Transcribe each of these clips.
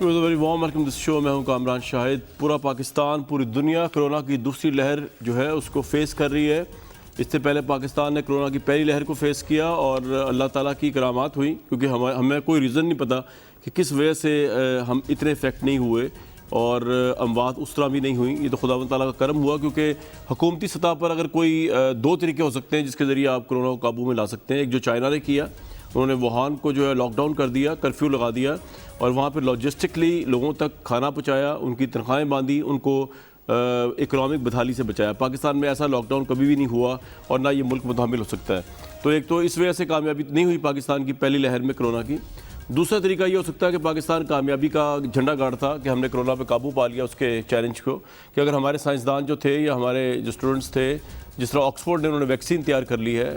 Very warm welcome this show. मैं हूं कामरान शाहिद। पूरा पाकिस्तान, पूरी दुनिया कोरोना की दूसरी लहर जो है उसको फेस कर रही है। इससे पहले पाकिस्तान ने कोरोना की पहली लहर को फेस किया और अल्लाह ताला की करामात हुई, क्योंकि हमें कोई रीज़न नहीं पता कि किस वजह से हम इतने इफेक्ट नहीं हुए और अमवात उस तरह भी नहीं हुई। ये तो खुदावंद ताला का करम हुआ, क्योंकि हुकूमती सतह पर अगर कोई दो तरीके हो सकते हैं जिसके ज़रिए आप कोरोना को काबू में ला सकते हैं। एक जो चाइना ने किया, उन्होंने वुहान को जो है लॉकडाउन कर दिया, कर्फ्यू लगा दिया और वहाँ पर लॉजिस्टिकली लोगों तक खाना पहुँचाया, उनकी तनख्वाहें बांधी, उनको इकनॉमिक बदहाली से बचाया। पाकिस्तान में ऐसा लॉकडाउन कभी भी नहीं हुआ और ना ये मुल्क मुतहम्मिल हो सकता है। तो एक तो इस वजह से कामयाबी नहीं हुई पाकिस्तान की पहली लहर में कोरोना की। दूसरा तरीका ये हो सकता है कि पाकिस्तान कामयाबी का झंडा गाड़ था कि हमने कोरोना पे काबू पा लिया उसके चैलेंज को, कि अगर हमारे साइंसदान जो थे या हमारे जो स्टूडेंट्स थे, जिस तरह ऑक्सफोर्ड ने उन्होंने वैक्सीन तैयार कर ली है,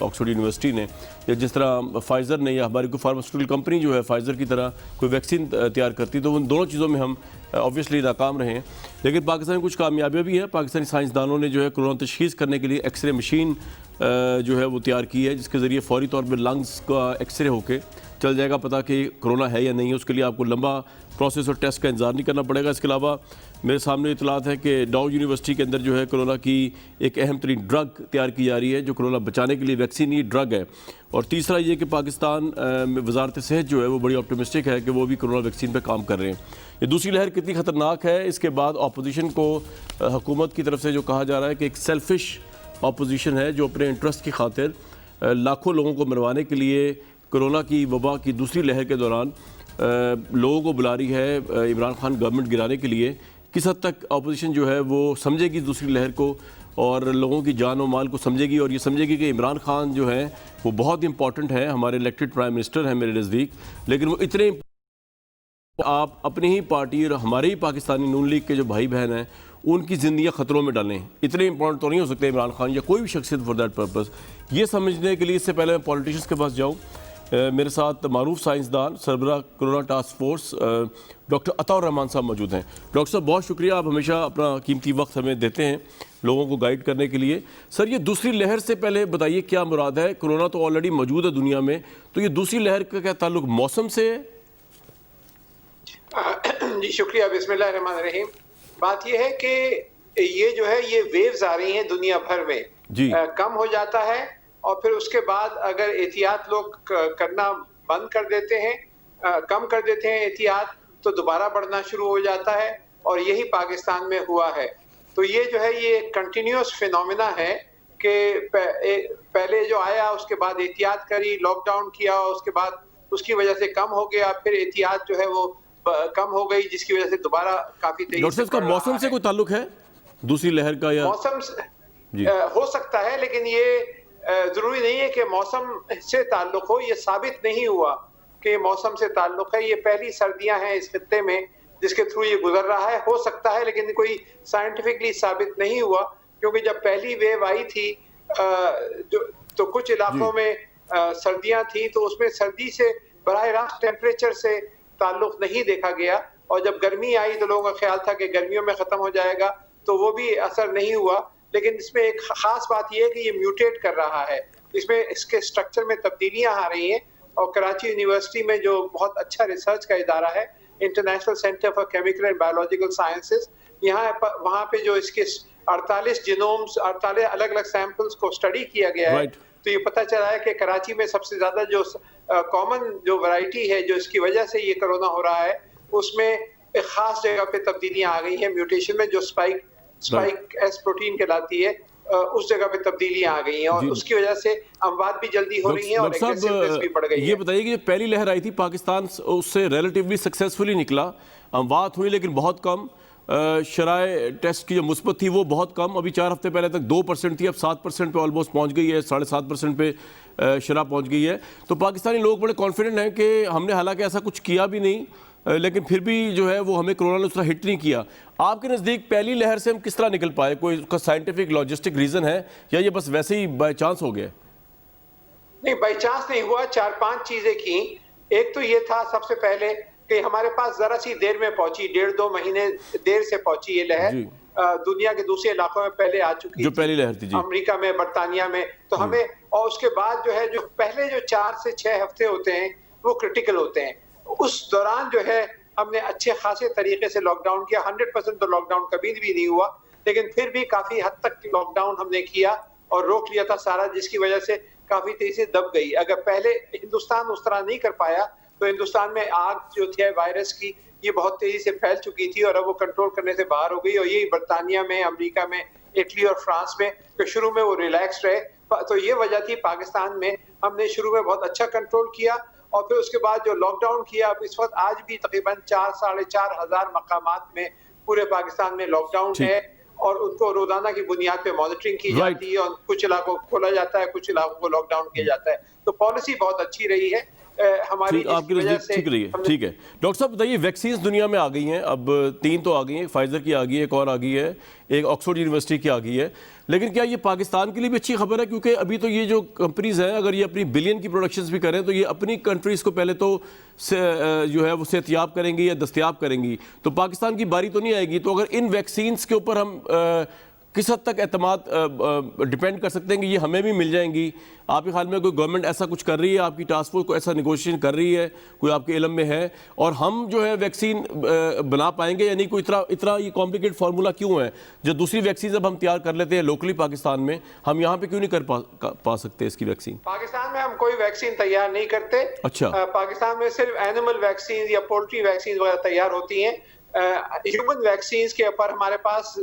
ऑक्सफोर्ड यूनिवर्सिटी ने, या जिस तरह फाइज़र ने या हमारी कोई फार्मास्यूटिकल कंपनी जो है फाइज़र की तरह कोई वैक्सीन तैयार करती, तो उन दोनों चीज़ों में हम ऑब्वियसली नाकाम रहे हैं। लेकिन पाकिस्तान में कुछ कामयाबियाँ भी है। पाकिस्तानी साइंसदानों ने जो है कोरोना तशखीस करने के लिए एक्सरे मशीन जो है वो तैयार की है, जिसके ज़रिए फौरी तौर पर लंग्स का एक्सरे होके चल जाएगा पता कि कोरोना है या नहीं है। उसके लिए आपको लंबा प्रोसेस और टेस्ट का इंतजार नहीं करना पड़ेगा। इसके अलावा मेरे सामने इतलात है कि डाउ यूनिवर्सिटी के अंदर जो है कोरोना की एक अहम तरीन ड्रग तैयार की जा रही है, जो कोरोना बचाने के लिए वैक्सीन ये ड्रग है। और तीसरा ये कि पाकिस्तान में वजारत सेहत जो है वो बड़ी ऑप्टिमिस्टिक है कि वो भी कोरोना वैक्सीन पर काम कर रहे हैं। ये दूसरी लहर कितनी ख़तरनाक है, इसके बाद अपोजिशन को हुकूमत की तरफ से जो कहा जा रहा है कि एक सेल्फिश अपोजिशन है जो अपने इंटरेस्ट की खातिर लाखों लोगों को मरवाने के लिए कोरोना की वबा की दूसरी लहर के दौरान लोगों को बुला रही है इमरान खान गवर्नमेंट गिराने के लिए। किस हद तक अपोजिशन जो है वो समझेगी दूसरी लहर को और लोगों की जान और माल को समझेगी, और ये समझेगी कि इमरान खान जो है वो बहुत इंपॉर्टेंट है, हमारे इलेक्टेड प्राइम मिनिस्टर हैं मेरे नज़दीक, लेकिन वो इतने आप अपनी ही पार्टी और हमारे ही पाकिस्तानी नून लीग के जो भाई बहन हैं उनकी ज़िंदगी खतरों में डालें। इतने इंपॉर्टेंट तो नहीं हो सकते इमरान खान या कोई भी शख्सियत फॉर दैट पर्पज़। ये समझने के लिए इससे पहले मैं पॉलिटिशियंस के पास जाऊँ, मेरे साथ मारूफ साइंसदान सरबराह corona task force doctor Ataur Rahman साहब मौजूद हैं। डॉक्टर साहब बहुत शुक्रिया, आप हमेशा अपना कीमती वक्त हमें देते हैं लोगों को गाइड करने के लिए। सर, ये दूसरी लहर से पहले बताइए क्या मुराद है? कोरोना तो ऑलरेडी मौजूद है दुनिया में, तो ये दूसरी लहर का क्या ताल्लुक मौसम से है? जी शुक्रिया, बिस्मिल्लाहिर्रहमानिर्रहीम। बात यह है कि ये जो है ये वेव्स आ रही हैं दुनिया भर में जी। कम हो जाता है और फिर उसके बाद अगर एहतियात लोग करना बंद कर देते हैं, कम कर देते हैं एहतियात, तो दोबारा बढ़ना शुरू हो जाता है और यही पाकिस्तान में हुआ है। तो ये जो है ये कंटिन्यूअस फिनोमिना है कि पहले जो आया उसके बाद एहतियात करी, लॉकडाउन किया, उसके बाद उसकी वजह से कम हो गया, फिर एहतियात जो है वो कम हो गई, जिसकी वजह से दोबारा काफी तेजी से इसका मौसम से कोई ताल्लुक है दूसरी लहर का? या मौसम हो सकता है, लेकिन ये जरूरी नहीं है कि मौसम से ताल्लुक हो। ये साबित नहीं हुआ कि मौसम से ताल्लुक है। ये पहली सर्दियां हैं इस खित्ते में जिसके थ्रू ये गुजर रहा है। हो सकता है, लेकिन कोई साइंटिफिकली साबित नहीं हुआ, क्योंकि जब पहली वेव आई थी तो कुछ इलाकों में सर्दियां थी, तो उसमें सर्दी से बराह रास्त टेम्परेचर से ताल्लुक नहीं देखा गया, और जब गर्मी आई तो लोगों का ख्याल था कि गर्मियों में खत्म हो जाएगा, तो वो भी असर नहीं हुआ। लेकिन इसमें एक खास बात यह है कि ये म्यूटेट कर रहा है, इसमें इसके स्ट्रक्चर में तब्दीलियां आ रही हैं। और कराची यूनिवर्सिटी में जो बहुत अच्छा रिसर्च का इदारा है, international centre for chemical and biological sciences, वहाँ पे जो इसके 48 जीनोम्स, 48 अलग अलग सैंपल्स को स्टडी किया गया है, तो ये पता चला है कि कराची में सबसे ज्यादा जो कॉमन जो वैरायटी है जो इसकी वजह से ये कोरोना हो रहा है, उसमें एक खास जगह पे तब्दीलियां आ गई हैं म्यूटेशन में, जो स्पाइक एस प्रोटीन कहलाती है, उस जगह पे तब्दीलियां आ गई हैं और उसकी वजह से अमवात भी जल्दी हो रही हैं और एग्रेसिवनेस भी बढ़ गई है। ये बताइए कि पहली लहर आई थी, पाकिस्तान उससे रिलेटिवली सक्सेसफुली निकला, अमवात हुई लेकिन बहुत कम, शराय टेस्ट की जो मुस्बत थी वो बहुत कम, अभी 4 हफ्ते पहले तक 2% थी, अब 7% पे ऑलमोस्ट पहुंच गई है, 7.5% पे शराब पहुंच गई है। तो पाकिस्तानी लोग बड़े कॉन्फिडेंट हैं कि हमने हालांकि ऐसा कुछ किया भी नहीं, लेकिन फिर भी जो है वो हमें कोरोना ने उस तरह हिट नहीं किया। आपके नज़दीक पहली लहर से हम किस तरह निकल पाए? कोई उसका साइंटिफिक लॉजिस्टिक रीज़न है या ये बस वैसे ही बाई चांस हो गया? नहीं, बाई चांस नहीं हुआ। 4-5 चीजें की। एक तो ये था सबसे पहले कि हमारे पास जरा सी देर में पहुंची, 1.5-2 महीने देर से पहुंची ये लहर। दुनिया के दूसरे इलाकों में पहले आ चुकी जो पहली लहर थी, अमेरिका में, बरतानिया में, तो हमें, और उसके बाद जो है जो पहले जो 4 से 6 हफ्ते होते हैं वो क्रिटिकल होते हैं। उस दौरान जो है हमने अच्छे खासे तरीके से लॉकडाउन किया। 100% तो लॉकडाउन कभी भी नहीं हुआ, लेकिन फिर भी काफी हद तक लॉकडाउन हमने किया और रोक लिया था सारा, जिसकी वजह से काफी तेजी से दब गई। अगर पहले हिंदुस्तान उस तरह नहीं कर पाया तो हिंदुस्तान में आग जो थी वायरस की, ये बहुत तेजी से फैल चुकी थी और अब वो कंट्रोल करने से बाहर हो गई। और यही बर्तानिया में, अमेरिका में, इटली और फ्रांस में तो शुरू में वो रिलैक्स रहे। तो ये वजह थी पाकिस्तान में हमने शुरू में बहुत अच्छा कंट्रोल किया और फिर उसके बाद जो लॉकडाउन किया, अब इस वक्त आज भी तकरीबन 4-4.5 हजार मकामात में पूरे पाकिस्तान में लॉकडाउन है और उनको रोजाना की बुनियाद पे मॉनिटरिंग की जाती है और कुछ इलाकों को खोला जाता है, कुछ इलाकों को लॉकडाउन किया जाता है। तो पॉलिसी बहुत अच्छी रही है हमारी, आपकी वजह से ठीक रही है। ठीक है डॉक्टर साहब, बताइए वैक्सीन दुनिया में आ गई हैं, अब 3 तो आ गई हैं, फाइजर की आ गई है, एक और आ गई है, एक ऑक्सफोर्ड यूनिवर्सिटी की आ गई है, लेकिन क्या ये पाकिस्तान के लिए भी अच्छी खबर है? क्योंकि अभी तो ये जो कंपनीज हैं, अगर ये अपनी बिलियन की प्रोडक्शंस भी करें तो ये अपनी कंट्रीज को पहले तो जो है वो सेहतियाब करेंगी या दस्तयाब करेंगी, तो पाकिस्तान की बारी तो नहीं आएगी। तो अगर इन वैक्सीन्स के ऊपर हम किस हद तक एतमाद डिपेंड कर सकते हैं कि ये हमें भी मिल जाएंगी? आपके ख्याल में कोई गवर्नमेंट ऐसा कुछ कर रही है, आपकी टास्क फोर्स को ऐसा निगोशिएशन कर रही है, कोई आपके इल्म में है? और हम जो है वैक्सीन बना पाएंगे, यानी कोई इतना ये कॉम्प्लिकेटेड फार्मूला क्यों है? जो दूसरी वैक्सीन अब हम तैयार कर लेते हैं लोकली पाकिस्तान में, हम यहाँ पे क्यों नहीं कर पा सकते इसकी वैक्सीन? पाकिस्तान में हम कोई वैक्सीन तैयार नहीं करते। अच्छा। पाकिस्तान में सिर्फ एनिमल वैक्सीन या पोल्ट्री वैक्सीन वगैरह तैयार होती हैं। ह्यूमन वैक्सीन के ऊपर हमारे पास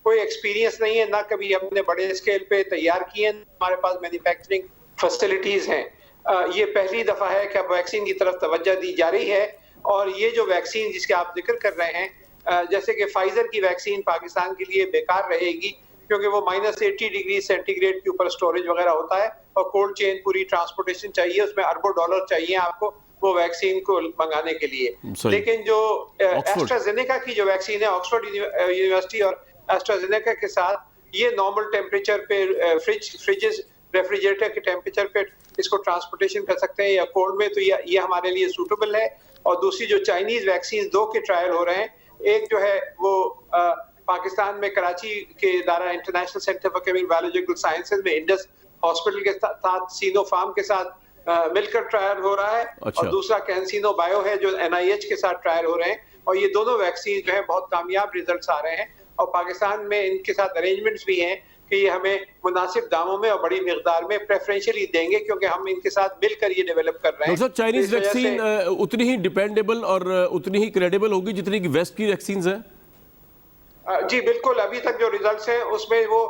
कोई एक्सपीरियंस नहीं है, ना कभी हमने बड़े स्केल पे तैयार किए हैं, हमारे पास मैन्युफैक्चरिंग फैसिलिटीज हैं। ये पहली दफा है कि अब वैक्सीन की तरफ तवज्जो दी जा रही है और ये जो वैक्सीन जिसके आप जिक्र कर रहे हैं, जैसे कि फाइजर की वैक्सीन पाकिस्तान के लिए बेकार रहेगी क्योंकि वो -80 डिग्री सेंटीग्रेड के ऊपर स्टोरेज वगैरह होता है और कोल्ड चेन पूरी ट्रांसपोर्टेशन चाहिए, उसमें अरबों डॉलर चाहिए आपको वो वैक्सीन को मंगाने के लिए। लेकिन जो एस्ट्राजेनेका की जो वैक्सीन है, ऑक्सफोर्ड यूनिवर्सिटी और एस्ट्राजेनेका के साथ ये नॉर्मल टेम्परेचर पे फ्रिजेस रेफ्रिजरेटर के टेम्परेचर पे इसको ट्रांसपोर्टेशन कर सकते हैं या कोल्ड में, तो ये हमारे लिए सूटेबल है। और दूसरी जो चाइनीज वैक्सीन 2 के ट्रायल हो रहे हैं, एक जो है वो पाकिस्तान में कराची के इदारा international centre for chemical biological sciences में इंडस हॉस्पिटल के साथ सीनोफार्म के साथ मिलकर ट्रायल हो रहा है। अच्छा। और दूसरा कैंसिनो बायो है जो NIH के साथ ट्रायल हो रहे हैं और ये दोनों वैक्सीन जो है बहुत कामयाब रिजल्ट्स आ रहे हैं और पाकिस्तान में इनके साथ अरेंजमेंट्स भी हैं कि ये हमें मुनासिब दामों में और बड़ी मिकदार में प्रेफरेंशियली देंगे क्योंकि हम इनके साथ मिलकर ये डेवलप कर रहे हैं। चाइनीज वैक्सीन उतनी ही डिपेंडेबल और उतनी ही क्रेडिबल होगी जितनी कि वेस्ट की वैक्सीन है? जी बिल्कुल, अभी तक जो रिजल्ट्स हैं उसमें वो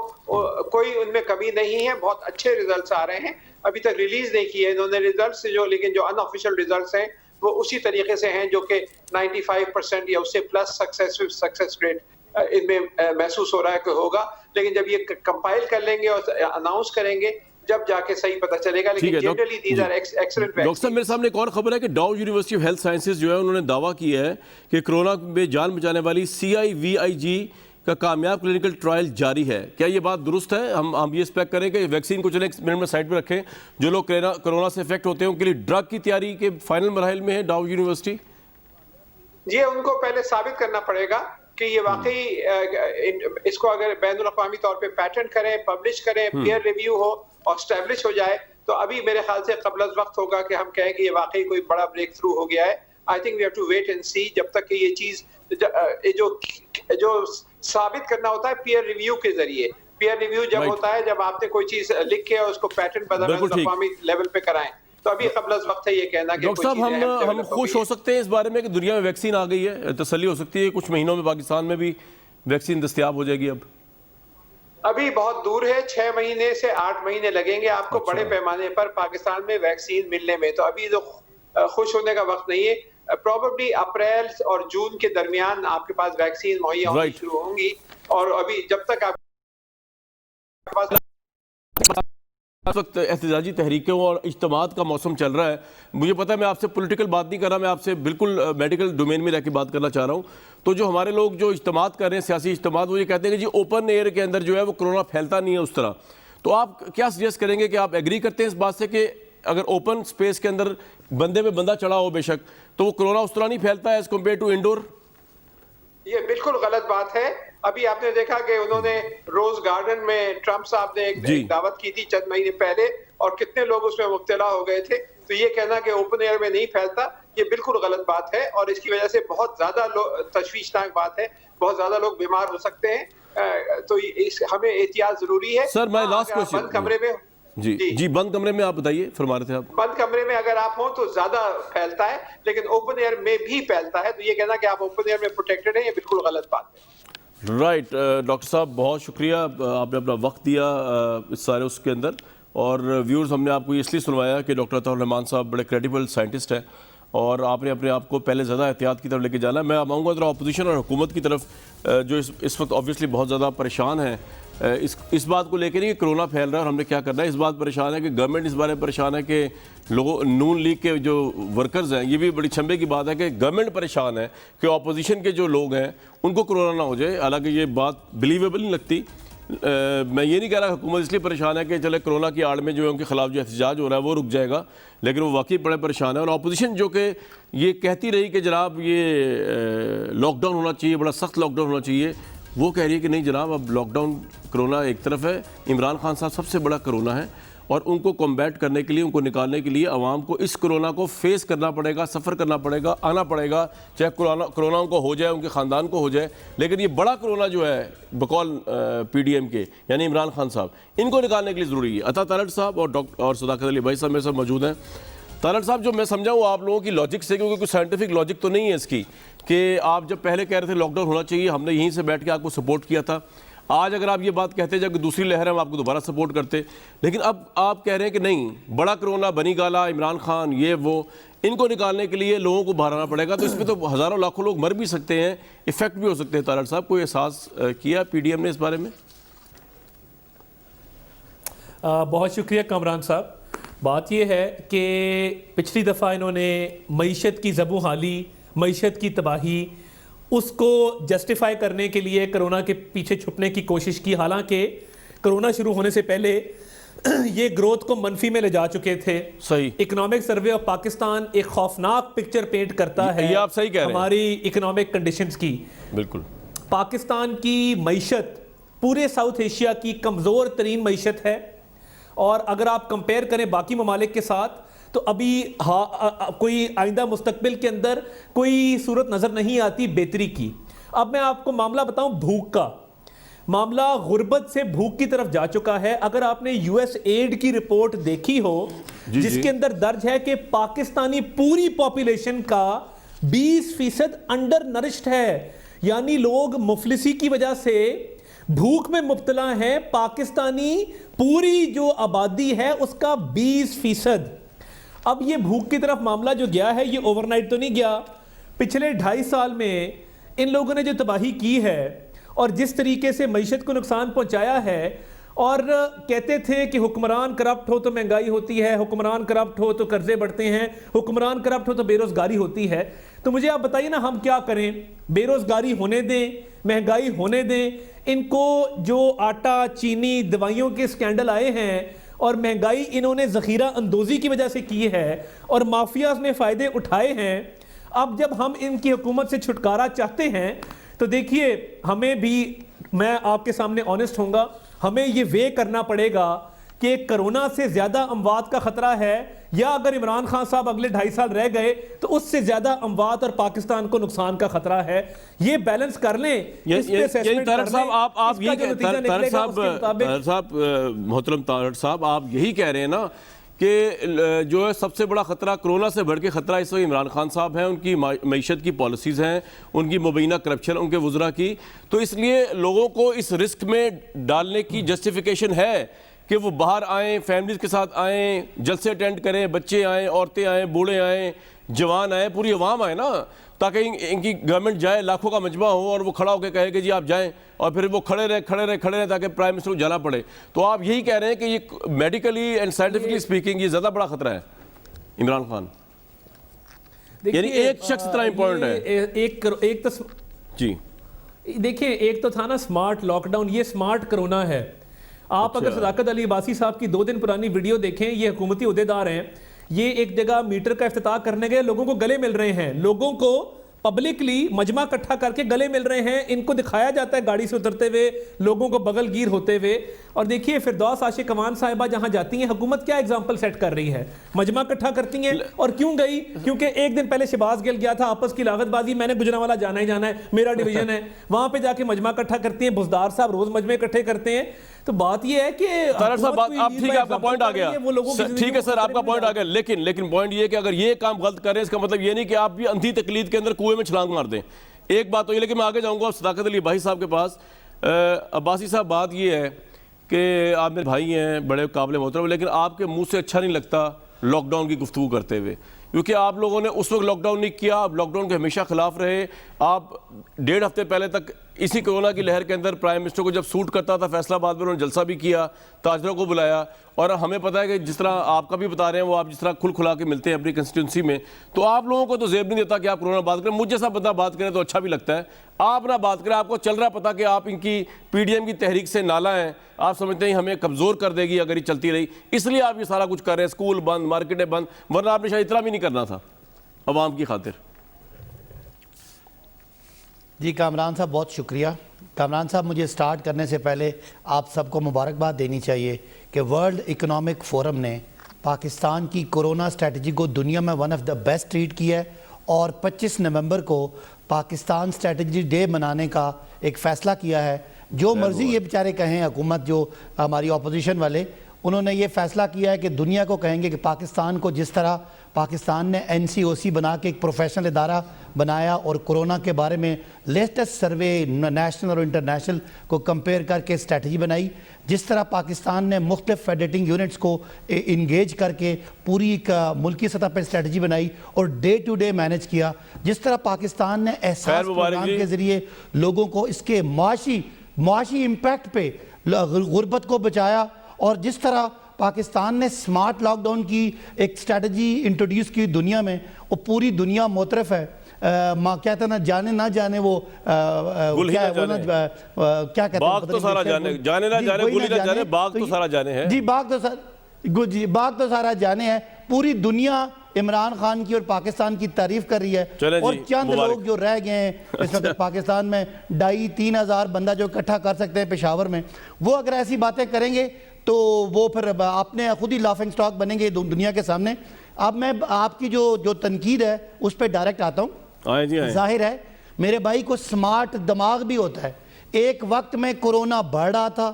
कोई उनमें कमी नहीं है, बहुत अच्छे रिजल्ट्स आ रहे हैं। अभी तक रिलीज नहीं किए इन्होंने रिजल्ट्स, लेकिन जो अनऑफिशियल रिजल्ट्स हैं वो उसी तरीके से हैं जो कि 95% या उससे प्लस सक्सेस रेट इनमें महसूस हो रहा है कि होगा। लेकिन जब ये कंपाइल कर लेंगे और अनाउंस करेंगे जब जाके सही पता चलेगा। लेकिन generally these are excellent. Doctor साहब, मेरे सामने एक और खबर है कि डाउ यूनिवर्सिटी ऑफ हेल्थ साइंसेज जो है उन्होंने दावा किया है कि कोरोना में जान बचाने वाली CIVIG का कामयाब क्लिनिकल ट्रायल जारी है। क्या ये बात दुरुस्त है? हम ये एक्सपेक्ट करें कि वैक्सीन को चले एक मिनट में साइड पर रखें, जो लोग कोरोना से इफेक्ट होते हैं उनके लिए ड्रग की तैयारी के फाइनल मराहिल में है डाउ यूनिवर्सिटी? जी, उनको पहले साबित करना पड़ेगा कि ये वाकई इसको अगर बैनुल अक़वामी तौर पे पैटेंट करें, पब्लिश करें, पीयर रिव्यू हो और एस्टैब्लिश हो जाए, तो अभी मेरे ख्याल से क़ब्ल अज़ वक्त होगा कि हम कहें कि ये वाकई कोई बड़ा ब्रेक थ्रू हो गया है। I think we have to wait and see जब तक कि ये चीज जो साबित करना होता है पीयर रिव्यू के जरिए। पीयर रिव्यू जब होता है जब आपने कोई चीज लिख के उसको पैटेंट बैनुल अक़वामी लेवल पे कराएं, तो अभी क़ब्ल अज़ वक्त है ये कहना कि डॉक्टर साहब हम खुश हो सकते हैं इस बारे में कि दुनिया में वैक्सीन आ गई है, तसल्ली हो सकती है कुछ महीनों में पाकिस्तान में भी वैक्सीन दस्तयाब हो जाएगी? अब अभी बहुत दूर है, 6 महीने से 8 महीने लगेंगे आपको बड़े पैमाने पर पाकिस्तान में वैक्सीन मिलने में, तो अभी तो खुश होने का वक्त नहीं है। प्रोबेबली अप्रैल और जून के दरमियान आपके पास वैक्सीन मुहैया होनी शुरू होंगी और अभी जब तक आपके पास इस वक्त एहतजाजी तहरीकों और इज्तिमात का मौसम चल रहा है। मुझे पता है मैं आपसे पॉलिटिकल बात नहीं कर रहा, मैं आपसे बिल्कुल मेडिकल डोमेन में रह के बात करना चाह रहा हूँ। तो जो हमारे लोग जो इज्तिमात कर रहे हैं, सियासी इज्तिमात, वो ये कहते हैं कि जी ओपन एयर के अंदर जो है वो कोरोना फैलता नहीं है उस तरह। तो आप क्या सजेस्ट करेंगे कि आप एग्री करते हैं इस बात से कि अगर ओपन स्पेस के अंदर बंदे में बंदा चढ़ा हो बेशक, तो वो कोरोना उस तरह नहीं फैलता है एज कम्पेयर टू इंडोर? ये बिल्कुल गलत बात है। अभी आपने देखा कि उन्होंने रोज गार्डन में ट्रंप साहब ने एक दावत की थी चंद महीने पहले और कितने लोग उसमें मुब्तला हो गए थे। तो ये कहना कि ओपन एयर में नहीं फैलता, ये बिल्कुल गलत बात है और इसकी वजह से बहुत ज्यादा तशवीशनाक बात है, बहुत ज्यादा लोग बीमार हो सकते हैं। तो हमें एहतियात जरूरी है। सर मैं लास्ट क्वेश्चन, बंद कमरे में जी बंद कमरे में आप बताइए, फरमा रहे थे आप। बंद कमरे में अगर आप हो तो ज्यादा फैलता है, लेकिन ओपन एयर में भी फैलता है। तो ये कहना कि आप ओपन एयर में प्रोटेक्टेड हैं, ये बिल्कुल गलत बात है। राइट डॉक्टर साहब बहुत शुक्रिया, आपने अपना वक्त दिया इस सारे उसके अंदर। और व्यूअर्स, हमने आपको इसलिए सुनवाया कि डॉक्टर अताउर रहमान साहब बड़े क्रेडिबल साइंटिस्ट हैं और आपने अपने आप को पहले ज़्यादा एहतियात की तरफ लेके जाना है। मैं आऊँगा ज़रा अपोजिशन और हुकूमत की तरफ, जो इस वक्त ऑब्वियसली बहुत ज़्यादा परेशान है इस बात को लेकर नहीं कि कोरोना फैल रहा है और हमने क्या करना है। इस बात परेशान है कि गवर्नमेंट इस बारे में परेशान है कि लोगों, नून लीग के जो वर्कर्स हैं, ये भी बड़ी छंबे की बात है कि गवर्नमेंट परेशान है कि अपोजिशन के जो लोग हैं उनको कोरोना ना हो जाए। हालांकि ये बात बिलीवेबल नहीं लगती। मैं ये नहीं कह रहा हुकूमत इसलिए परेशान है कि चले कोरोना की आड़ में जो है उनके खिलाफ जो एहतजाज हो रहा है वो रुक जाएगा, लेकिन वो वाकई बड़े परेशान है। और अपोजिशन जो कि ये कहती रही कि जनाब ये लॉकडाउन होना चाहिए, बड़ा सख्त लॉकडाउन होना चाहिए, वो कह रही है कि नहीं जनाब, अब लॉकडाउन कोरोना एक तरफ है, इमरान खान साहब सबसे बड़ा कोरोना है और उनको कॉम्बैट करने के लिए, उनको निकालने के लिए आवाम को इस कोरोना को फेस करना पड़ेगा, सफ़र करना पड़ेगा, आना पड़ेगा, चाहे कोरोना उनको हो जाए, उनके ख़ानदान को हो जाए। लेकिन ये बड़ा कोरोना जो है बकौल PDM के यानी इमरान खान साहब, इनको निकालने के लिए ज़रूरी है। अता तारड़ साहब और सदाकत अली भाई साहब मेरे साथ मौजूद हैं। तारड़ साहब, जो मैं समझा वो आप लोगों की लॉजिक से, क्योंकि कुछ साइंटिफिक लॉजिक तो नहीं है इसकी, कि आप जब पहले कह रहे थे लॉकडाउन होना चाहिए, हमने यहीं से बैठ के आपको सपोर्ट किया था। आज अगर आप ये बात कहते जब दूसरी लहर है हम आपको दोबारा सपोर्ट करते, लेकिन अब आप कह रहे हैं कि नहीं, बड़ा कोरोना, बनी गाला, इमरान खान, ये वो, इनको निकालने के लिए लोगों को बाहर आना पड़ेगा। तो इसमें तो हज़ारों लाखों लोग मर भी सकते हैं, इफेक्ट भी हो सकते हैं। तारड़ साहब, कोई एहसास किया PDM ने इस बारे में? बहुत शुक्रिया कामरान साहब। बात यह है कि पिछली दफ़ा इन्होंने मईशत की ज़बू हाली, मईशत की तबाही, उसको जस्टिफाई करने के लिए कोरोना के पीछे छुपने की कोशिश की। हालांकि कोरोना शुरू होने से पहले ये ग्रोथ को मनफी में ले जा चुके थे। सही। इकोनॉमिक सर्वे ऑफ पाकिस्तान एक खौफनाक पिक्चर पेंट करता है, ये आप सही कह रहे हैं, हमारी इकोनॉमिक कंडीशंस की। बिल्कुल। पाकिस्तान की मईशत पूरे साउथ एशिया की कमज़ोर तरीन मईशत है और अगर आप कंपेयर करें बाकी ममालिक के साथ तो अभी कोई आइंदा मुस्तकबिल के अंदर कोई सूरत नज़र नहीं आती बेहतरी की। अब मैं आपको मामला बताऊं, भूख का मामला गुर्बत से भूख की तरफ जा चुका है। अगर आपने USAID की रिपोर्ट देखी हो जिसके अंदर दर्ज है कि पाकिस्तानी पूरी पॉपुलेशन का 20% अंडर नरिश्ड है, यानी लोग मुफलिसी की वजह से भूख में मुब्तला हैं। पाकिस्तानी पूरी जो आबादी है उसका 20%। अब ये भूख की तरफ मामला जो गया है ये ओवरनाइट तो नहीं गया। पिछले 2.5 साल में इन लोगों ने जो तबाही की है और जिस तरीके से मईशत को नुकसान पहुंचाया है, और कहते थे कि हुक्मरान करप्ट हो तो महंगाई होती है, हुक्मरान करप्ट हो तो कर्जे बढ़ते हैं, हुक्मरान करप्ट हो तो बेरोजगारी होती है। तो मुझे आप बताइए ना, हम क्या करें? बेरोजगारी होने दें, महंगाई होने दें, इनको जो आटा, चीनी, दवाइयों के स्कैंडल आए हैं और महंगाई इन्होंने ज़ख़ीरा अंदोज़ी की वजह से की है और माफियाज ने फ़ायदे उठाए हैं। अब जब हम इनकी हुकूमत से छुटकारा चाहते हैं तो देखिए, हमें भी, मैं आपके सामने ऑनेस्ट होऊंगा, हमें ये वे करना पड़ेगा कि कोरोना से ज़्यादा अमवात का ख़तरा है या अगर इमरान खान साहब अगले 2.5 साल रह गए तो उससे ज़्यादा अमवात और पाकिस्तान को नुकसान का ख़तरा है। ये बैलेंस कर लें। मोहतरम तारड़ साहब, आप यही कह रहे हैं ना कि जो है सबसे बड़ा ख़तरा कोरोना से बढ़ के ख़तरा इस वक्त इमरान खान साहब हैं, उनकी मईशत की पॉलिसीज़ हैं, उनकी मुबैना करप्शन, उनके वज़रा की। तो इसलिए लोगों को इस रिस्क में डालने की जस्टिफिकेशन है कि वो बाहर आएँ, फैमिलीज़ के साथ आएँ, जलसे अटेंड करें, बच्चे आएँ, औरतें आएँ, बूढ़े आएँ, जवान आएँ, पूरी अवाम आए ना, ताकि इनकी गवर्नमेंट जाए, लाखों का मजमा हो और वो खड़ा होकर कहे कि जी आप जाएं, और फिर वो खड़े रहे ताकि प्राइम मिनिस्टर को जाना पड़े। तो आप यही कह रहे हैं कि ये मेडिकली एंड साइंटिफिकली स्पीकिंग ये ज़्यादा बड़ा खतरा है इमरान खान, यानी एक शख्स इतना इंपॉर्टेंट है। एक तो जी देखिए, एक तो था ना स्मार्ट लॉकडाउन, ये स्मार्ट कोरोना है। आप अगर सदाकत अली अब्बासी साहब की 2 दिन पुरानी वीडियो देखें, ये हुकूमती उहदेदार हैं, ये एक जगह मीटर का इफ्तिताह करने गए, लोगों को गले मिल रहे हैं, लोगों को पब्लिकली मजमा इकट्ठा करके गले मिल रहे हैं, इनको दिखाया जाता है गाड़ी से उतरते हुए, लोगों को बगलगीर होते हुए। और देखिए फिरदौस आशिक अमान साहिबा जहां जाती हैं, हुकूमत क्या एग्जांपल सेट कर रही है, मजमा इकट्ठा करती हैं। और क्यों गई? क्योंकि एक दिन पहले शहबाज गिल गया था, आपस की लागतबाजी, मैंने गुजरांवाला जाना ही जाना है, मेरा डिवीजन है, वहां पे जाके मजमा इकट्ठा करती हैं। बुजदार साहब रोज मजमे इकट्ठे करते हैं। तो बात यह है कि तारड़ साहब आप ठीक है, आपका पॉइंट आ गया, ठीक है सर, आपका पॉइंट आ गया। लेकिन पॉइंट ये कि अगर ये काम गलत कर रहे हैं, इसका मतलब ये नहीं कि आप भी अंधी तकलीद के अंदर कुएं में छलांग मार दें। एक बात तो ये, लेकिन मैं आगे जाऊंगा सदाकत अली भाई साहब के पास। अब्बासी साहब, बात ये है कि आप मेरे भाई हैं, बड़े काबिल मोहतरम, लेकिन आपके मुंह से अच्छा नहीं लगता लॉकडाउन की गुफ्तगू करते हुए, क्योंकि आप लोगों ने उस वक्त लॉकडाउन नहीं किया, आप लॉकडाउन के हमेशा खिलाफ रहे। आप 1.5 हफ्ते पहले तक इसी कोरोना की लहर के अंदर प्राइम मिनिस्टर को जब सूट करता था फैसलाबाद में, उन्होंने जलसा भी किया, ताजरों को बुलाया। और हमें पता है कि जिस तरह आपका भी बता रहे हैं, वो आप जिस तरह खुल खुला के मिलते हैं अपनी कंस्टिट्यूंसी में, तो आप लोगों को तो जेब नहीं देता कि आप कोरोना बात करें। मुझे जैसा बंदा बात करें तो अच्छा भी लगता है, आप ना बात करें, आपको चल रहा पता कि आप इनकी PDM की तहरीक से नाला हैं, आप समझते हैं हमें कमज़ोर कर देगी अगर ये चलती रही, इसलिए आप ये सारा कुछ कर रहे हैं, स्कूल बंद, मार्केटें बंद, वरना आपने शायद इतना भी नहीं करना था अवाम की खातिर। जी कामरान साहब, बहुत शुक्रिया। कामरान साहब, मुझे स्टार्ट करने से पहले आप सबको मुबारकबाद देनी चाहिए कि वर्ल्ड इकोनॉमिक फोरम ने पाकिस्तान की कोरोना स्ट्रेटजी को दुनिया में one of the best treat किया है, और 25 नवंबर को पाकिस्तान स्ट्रेटजी डे मनाने का एक फ़ैसला किया है। जो मर्ज़ी ये बेचारे कहें, हुकूमत जो हमारी अपोजिशन वाले, उन्होंने ये फ़ैसला किया है कि दुनिया को कहेंगे कि पाकिस्तान को जिस तरह पाकिस्तान ने NCOC बना के एक प्रोफेशनल इदारा बनाया और कोरोना के बारे में लेटेस्ट सर्वे नेशनल और इंटरनेशनल को कंपेयर करके स्ट्रेटजी बनाई, जिस तरह पाकिस्तान ने मुख्तलिफ फेडरेटिंग यूनिट्स को इंगेज करके पूरी मुल्की सतह पर स्ट्रेटजी बनाई और डे टू डे मैनेज किया, जिस तरह पाकिस्तान ने एहसास प्रोग्राम के ज़रिए लोगों को इसके माशी इम्पैक्ट पे गुर्बत को बचाया, और जिस तरह पाकिस्तान ने स्मार्ट लॉकडाउन की एक स्ट्रेटजी इंट्रोड्यूस की दुनिया में, वो पूरी दुनिया मोतरफ है। क्या कहते ना जाने ना जाने वो क्या है वो ना क्या कहते हैं, बाग तो सारा जाने, जाने ना जाने, गुली ना जाने, बाग तो सारा जाने है जी, बाग तो सारा जाने है। पूरी दुनिया इमरान खान की और पाकिस्तान की तारीफ कर रही है, और चंद लोग जो रह गए हैं इस वक्त पाकिस्तान में 2,5-3 हज़ार बंदा जो इकट्ठा कर सकते हैं पेशावर में, वो अगर ऐसी बातें करेंगे तो वो फिर आपने खुद ही लाफिंग स्टॉक बनेंगे दुनिया के सामने। अब मैं आपकी जो तनकीद है उस पर डायरेक्ट आता हूँ। जाहिर है मेरे भाई को स्मार्ट दिमाग भी होता है। एक वक्त में कोरोना बढ़ रहा था,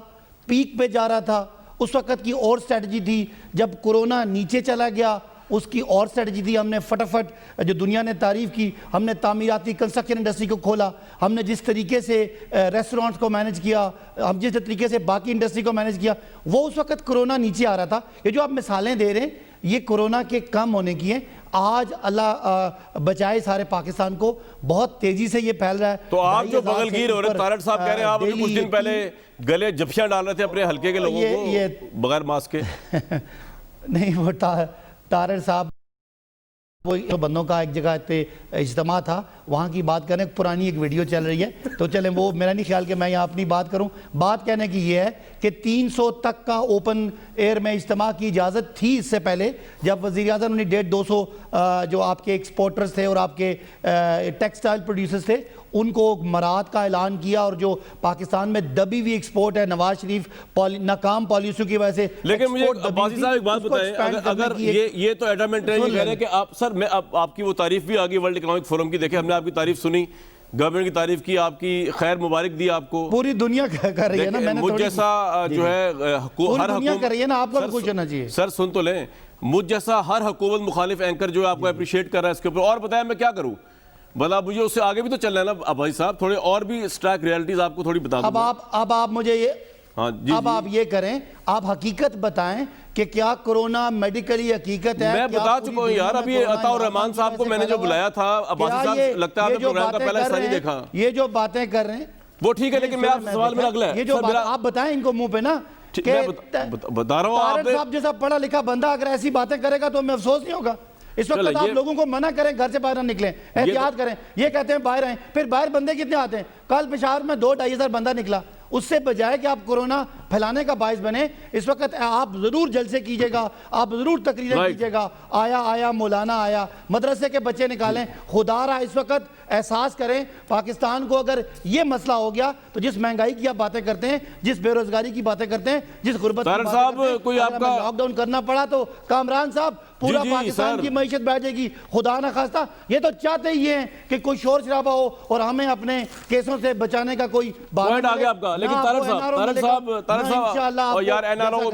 पीक पे जा रहा था, उस वक्त की और स्ट्रेटजी थी। जब कोरोना नीचे चला गया, उसकी और स्ट्रेटजी थी। हमने फटाफट जो दुनिया ने तारीफ की, हमने तामीराती कंस्ट्रक्शन इंडस्ट्री को खोला, हमने जिस तरीके से रेस्टोरेंट्स को मैनेज किया, हम जिस तरीके से बाकी इंडस्ट्री को मैनेज किया, वो उस वक्त कोरोना नीचे आ रहा था। ये जो आप मिसालें दे रहे हैं, ये कोरोना के कम होने की हैं। आज अल्लाह बचाए सारे पाकिस्तान को, बहुत तेजी से ये फैल रहा है। तो आप जो बगलगीर हो रहे हैं, तारड़ साहब कह रहे हैं आप कुछ दिन पहले गले जफ्फियां डाल रहे थे अपने हल्के के लोगों को बगैर मास्क के। नहीं, वो तारड़ साहब वो बंदों का एक जगह पे इज्तिमा था, वहाँ की बात करें। पुरानी एक वीडियो चल रही है, तो चलें, वो मेरा नहीं ख्याल कि मैं यहाँ अपनी बात करूँ। बात कहने की ये है कि 300 तक का ओपन एयर में इज्तिमा की इजाज़त थी इससे पहले, जब वज़ीर-ए-आज़म ने 150-200 जो आपके एक्सपोर्टर्स थे और आपके टेक्सटाइल प्रोड्यूसर्स थे, उनको मराहत का ऐलान किया। और जो पाकिस्तान में दबी हुई एक्सपोर्ट है नवाज शरीफ नाकाम पॉलिसियों की वजह से। लेकिन मुझे अब्बासी साहब एक बात बताएं, अगर ये तो एडमेंट है, ये कह रहे हैं कि आप सर, मैं आपकी वो तारीफ भी आ गई वर्ल्ड इकोनॉमिक फोरम की। देखिए, हमने आपकी तारीफ सुनी, गवर्नमेंट की तारीफ की, आपकी खैर मुबारक दी आपको, पूरी दुनिया कर रही है ना। मैंने मुझ जैसा जो है हर दुनिया कर रही है ना, आपको भी कुछ होना चाहिए। सर सुन तो लें, मुझ जैसा हर हुकूमत मुखालिफ एंकर जो है आपको अप्रिशिएट कर रहा है इसके ऊपर। और बताया मैं क्या करूं, भला मुझे उससे आगे भी तो चलना है ना भाई साहब, थोड़े और भी स्ट्राइक रियलिटीज आपको थोड़ी बता दूं। अब आप मुझे ये, हाँ जी, अब आप ये करें, आप हकीकत बताएं कि क्या कोरोना मेडिकली हकीकत है। मैं बता चुका हूँ यार, अभी अताउर रहमान साहब को मैंने जो बुलाया था, अब्बासी साहब लगता है आपने प्रोग्राम का पहला हिस्सा नहीं देखा। ये जो बातें कर रहे हैं वो ठीक है, लेकिन मैं आपसे सवाल मेरा अगला है, ये जो आप बताएं इनको मुंह पे ना, बता रहा हूँ। तारड़ साहब जैसा पढ़ा लिखा बंदा अगर ऐसी बातें करेगा तो हमें अफसोस नहीं होगा। इस वक्त आप लोगों को मना करें, घर से बाहर ना निकलें, एहतियात करें। ये कहते हैं बाहर आए, फिर बाहर बंदे कितने आते हैं। कल पेशावर में 2-2.5 हज़ार बंदा निकला। उससे बजाय कि आप कोरोना फैलाने का बायस बने। इस वक्त आप ज़रूर जलसे कीजिएगा, आप ज़रूर तकरीरें कीजिएगा, आया आया मौलाना आया, मदरसे के बच्चे निकालें। खुदारा इस वक्त एहसास करें पाकिस्तान को अगर ये मसला हो गया तो जिस महंगाई की आप बातें करते हैं, जिस बेरोजगारी की बातें करते हैं, जिस गुर्बत की बातें करते हैं, कोई आपका लॉकडाउन करना पड़ा तो कामरान साहब पूरा पाकिस्तान की मईशत बैठ जाएगी। खुदा ना खास्ता ये तो चाहते ही हैं कि कोई शोर शराबा हो और हमें अपने केसों से बचाने का कोई पॉइंट आ गया आपका। लेकिन तारक साहब और यार एनआरओ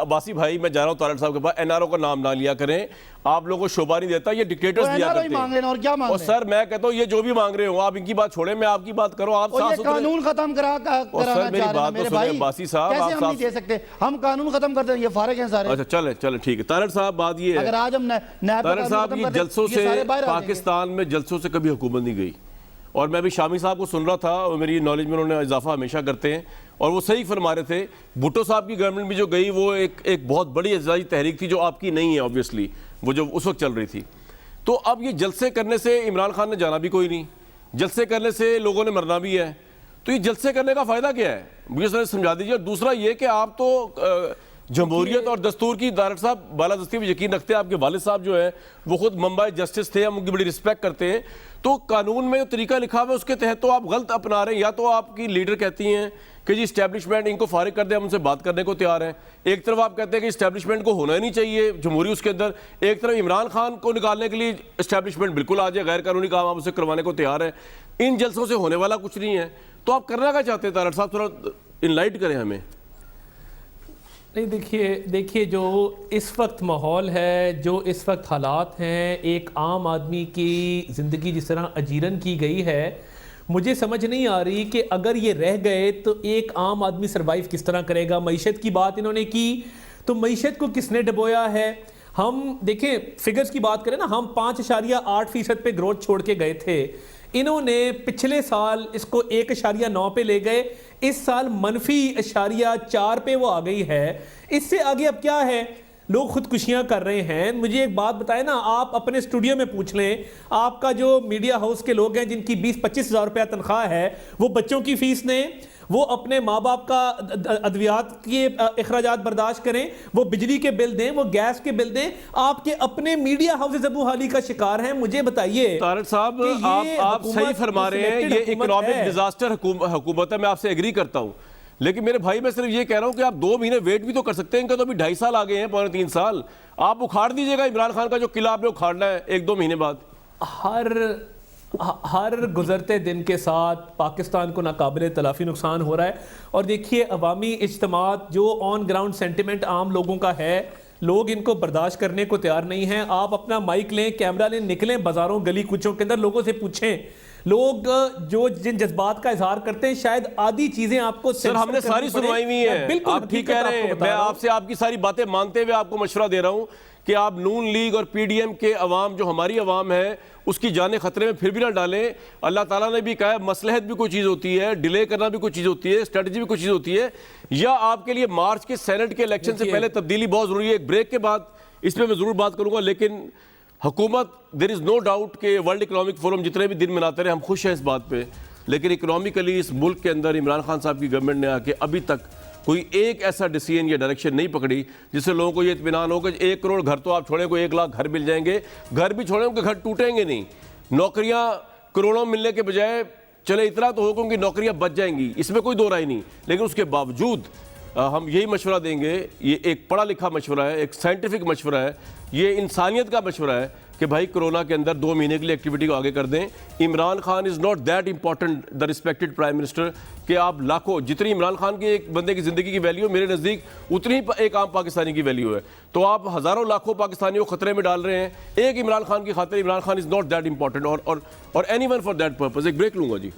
बासी भाई, मैं जा रहा हूँ तारक साहब के पास, एनआरओ का नाम ना लिया करें, आप लोगों को शोभा नहीं देता, ये डिक्टेटर्स दिया करते हैं। और क्या मांग रहे हैं? सर मैं कहता हूँ ये जो भी मांग रहे हो आप इनकी बात छोड़ें, मैं आपकी बात करो। आप कानून खत्म कराना चाह रहे हैं बासी साहब, कैसे हम नहीं दे सकते? हम कानून खत्म कर दें, ये फारिग हैं सारे। अच्छा चले ठीक है तारक साहब, बात ये है अगर आज हम तारक साहब ये जलसों से, पाकिस्तान में जलसों से कभी हुकूमत नहीं गई। और मैं भी शामी साहब को सुन रहा था और मेरी नॉलेज में उन्होंने इजाफा हमेशा करते हैं और वो सही फरमा रहे थे। भुट्टो साहब की गवर्नमेंट भी जो गई वो एक बहुत बड़ी एजाजी तहरीक थी जो आपकी नहीं है ऑब्वियसली, वो जो उस वक्त चल रही थी। तो अब ये जलसे करने से इमरान खान ने जाना भी कोई नहीं, जलसे करने से लोगों ने मरना भी है, तो ये जलसे करने का फ़ायदा क्या है, मुझे सर समझा दीजिए। और दूसरा ये कि आप तो जमहूरियत और दस्तूर की तारक साहब बालादस्ती में यकीन रखते हैं, आपके वालिद साहब जो है वो खुद मुंबई जस्टिस थे, हम उनकी बड़ी रिस्पेक्ट करते हैं। तो कानून में जो तरीका लिखा हुआ है उसके तहत तो आप गलत अपना रहे हैं। या तो आपकी लीडर कहती हैं कि जी इस्टेब्लिशमेंट इनको फारिग कर दे, हम उनसे बात करने को तैयार हैं। एक तरफ आप कहते हैं कि इस्टेब्लिशमेंट को होना ही नहीं चाहिए जमहूरी उसके अंदर, एक तरफ इमरान खान को निकालने के लिए इस्टेब्लिशमेंट बिल्कुल आ जाए, गैर कानूनी काम आप उसे करवाने को तैयार है। इन जलसों से होने वाला कुछ नहीं है, तो आप करना क्या चाहते हैं तारक साहब, थोड़ा इनलाइट करें हमें। नहीं देखिए जो इस वक्त माहौल है, जो इस वक्त हालात हैं, एक आम आदमी की ज़िंदगी जिस तरह अजीरन की गई है, मुझे समझ नहीं आ रही कि अगर ये रह गए तो एक आम आदमी सरवाइव किस तरह करेगा। मईशत की बात इन्होंने की तो मईशत को किसने डबोया है? हम देखें फिगर्स की बात करें ना, हम 5.8% पे ग्रोथ छोड़ के गए थे, इन्होंने पिछले साल इसको 1.9 पे ले गए, इस साल -0.4 पे वो आ गई है। इससे आगे अब क्या है? लोग खुदकुशियां कर रहे हैं। मुझे एक बात बताएं ना, आप अपने स्टूडियो में पूछ लें, आपका जो मीडिया हाउस के लोग हैं जिनकी 20-25 हज़ार रुपया तनख्वाह है, वो बच्चों की फीस दें, वो अपने माँ बाप का अद्वियात के अखराजात बर्दाश्त करें, वो बिजली के बिल दें, वो गैस के बिल दें। आपके अपने मीडिया हाउसेज अबू हाली का शिकार हैं। मुझे बताइए तारक साहब, आप सही फरमा रहे हैं, ये इकोनॉमिक डिजास्टर हुकूमत है, मैं आपसे एग्री करता हूँ। लेकिन मेरे भाई मैं सिर्फ ये कह रहा हूँ कि आप 2 महीने वेट भी तो कर सकते हैं, इनका तो अभी 2.5 साल आ गए हैं, 3 साल। आप उखाड़ दीजिएगा इमरान खान का जो किला आपने उखाड़ना है 1-2 महीने बाद। हर गुजरते दिन के साथ पाकिस्तान को नाकाबिले तलाफी नुकसान हो रहा है। और देखिए अवामी इज्तिमात जो ऑन ग्राउंड सेंटिमेंट आम लोगों का है, लोग इनको बर्दाश्त करने को तैयार नहीं हैं। आप अपना माइक लें, कैमरा लें, निकलें बाजारों गली कुचों के अंदर, लोगों से पूछें, लोग जो जिन जज्बात का इजहार करते हैं, शायद आधी चीजें आपको सर हमने सारी सुनवाई हुई है, आप ठीक कह रहे हैं। मैं आपसे आपकी सारी बातें मानते हुए आपको मशवरा दे रहा हूं कि आप नून लीग और पीडीएम के अवाम, जो हमारी अवाम है, उसकी जाने खतरे में फिर भी ना डालें। अल्लाह ताला ने भी कहा है मसलहत भी कोई चीज़ होती है, डिले करना भी कोई चीज़ होती है, स्ट्रेटजी भी कोई चीज़ होती है। या आपके लिए मार्च के सेनेट के इलेक्शन से पहले तब्दीली बहुत ज़रूरी है। एक ब्रेक के बाद इस पर मैं ज़रूर बात करूँगा। लेकिन हुकूमत, देयर इज़ नो डाउट कि वर्ल्ड इकोनॉमिक फोरम जितने भी दिन मनाते रहे, हम खुश हैं इस बात पे, लेकिन इकोनॉमिकली इस मुल्क के अंदर इमरान खान साहब की गवर्नमेंट ने आके अभी तक कोई एक ऐसा डिसीजन या डायरेक्शन नहीं पकड़ी जिससे लोगों को ये इत्मीनान हो कि 1 करोड़ घर तो आप छोड़ें, कोई 1 लाख घर मिल जाएंगे। घर भी छोड़ें, उनके घर टूटेंगे नहीं। नौकरियां करोड़ों मिलने के बजाय चले इतना तो हो कि उनकी नौकरियां बच जाएंगी, इसमें कोई दो राय नहीं। लेकिन उसके बावजूद हम यही मशवरा देंगे, ये एक पढ़ा लिखा मशवरा है, एक साइंटिफिक मशवरा है, ये इंसानियत का मशवरा है कि भाई कोरोना के अंदर 2 महीने के लिए एक्टिविटी को आगे कर दें। Imran Khan is not that important, the respected prime minister, कि आप लाखों, जितनी इमरान खान के एक बंदे की ज़िंदगी की वैल्यू मेरे नज़दीक उतनी ही एक आम पाकिस्तानी की वैल्यू है। तो आप हज़ारों लाखों पाकिस्तानियों को खतरे में डाल रहे हैं एक इमरान खान की खातिर। Imran Khan is not that important और anyone for that purpose. एक ब्रेक लूँगा जी।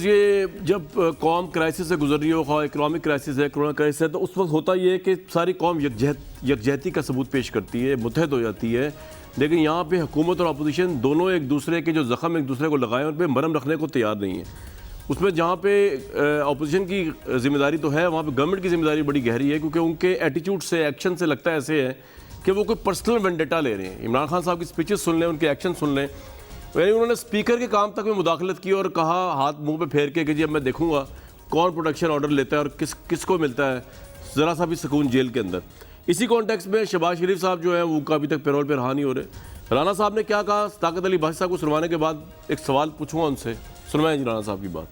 ये जब कौम क्राइसिस से गुजर रही हो, इकोनॉमिक क्राइसिस है, कोरोना क्राइसिस है, तो उस वक्त होता ये है कि सारी कौम यकजहती का सबूत पेश करती है, मुत्तहद हो जाती है। लेकिन यहाँ पे हुकूमत और अपोजिशन दोनों एक दूसरे के जो ज़ख़म एक दूसरे को लगाएं उन पर मरहम रखने को तैयार नहीं है। उसमें जहाँ पे अपोजिशन की जिम्मेदारी तो है, वहाँ पे गवर्नमेंट की जिम्मेदारी बड़ी गहरी है, क्योंकि उनके एटीट्यूड से, एक्शन से लगता है ऐसे है कि वो कोई पर्सनल वेंडेटा ले रहे हैं। इमरान खान साहब की स्पीचेस सुन लें, उनके एक्शन सुन लें, यानी उन्होंने स्पीकर के काम तक में मुदाखलत की और कहा हाथ मुंह पे फेर के कि जी अब मैं देखूंगा कौन प्रोटेक्शन ऑर्डर लेता है और किसको मिलता है ज़रा सा भी सुकून जेल के अंदर। इसी कॉन्टेक्स्ट में शहबाज शरीफ साहब जो है वो का अभी तक पैरोल पे रहा नहीं हो रहे। राना साहब ने क्या कहा, ताकत अली बासी साहब को सुनवाने के बाद एक सवाल पूछूंगा उनसे, सुनवाएं जी राना साहब की बात।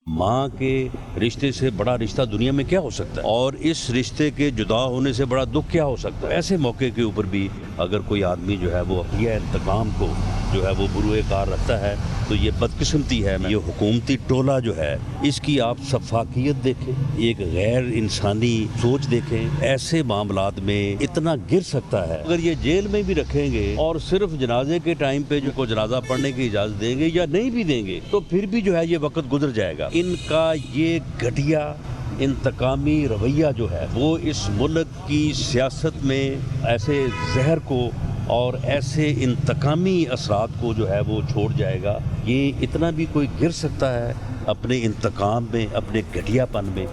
माँ के रिश्ते से बड़ा रिश्ता दुनिया में क्या हो सकता है, और इस रिश्ते के जुदा होने से बड़ा दुख क्या हो सकता है। ऐसे मौके के ऊपर भी अगर कोई आदमी जो है वो अपने इंतकाम को जो है वो बुरुए कार रखता है तो ये बदकिस्मती है। ये हुकूमती टोला जो है इसकी आप सफाकियत देखें, एक गैर इंसानी सोच देखें। ऐसे मामलात में इतना गिर सकता है। अगर ये जेल में भी रखेंगे और सिर्फ जनाजे के टाइम पे जो को जनाजा पढ़ने की इजाज़त देंगे या नहीं भी देंगे तो फिर भी जो है ये वक्त गुजर जाएगा। इनका ये घटिया इंतकामी रवैया जो है वो इस मुल्क की सियासत में ऐसे जहर को और ऐसे इंतकामी असरात को जो है वो छोड़ जाएगा। ये इतना भी कोई गिर सकता है अपने इंतकाम में, अपने घटियापन में।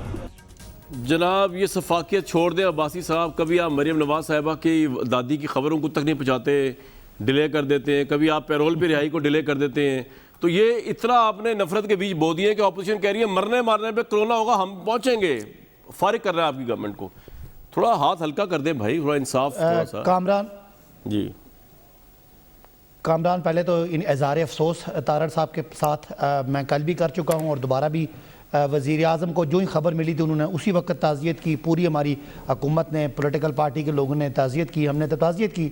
जनाब ये सफाकियत छोड़ दें अब्बासी साहब, कभी आप मरियम नवाज साहिबा की दादी की खबरों को तक नहीं पहुँचाते, डिले कर देते हैं, कभी आप पैरोल पे रिहाई को डिले कर देते हैं। तो ये इतना आपने नफरत के बीच बो दिए कि अपोजिशन कह रही है मरने मारने पे कोरोना होगा हम पहुंचेंगे। फारिग कर रहा है आपकी गवर्नमेंट को, थोड़ा हाथ हल्का कर दे भाई, थोड़ा इंसाफ थोड़ा सा। कामरान जी कामरान, पहले तो इन इज़हार अफसोस तारड़ साहब के साथ मैं कल भी कर चुका हूँ और दोबारा भी वज़ीर आज़म को जो ही खबर मिली थी उन्होंने उसी वक्त ताज़ियत की। पूरी हमारी हुकूमत ने, पॉलिटिकल पार्टी के लोगों ने ताज़ियत की, हमने तो ताज़ियत की।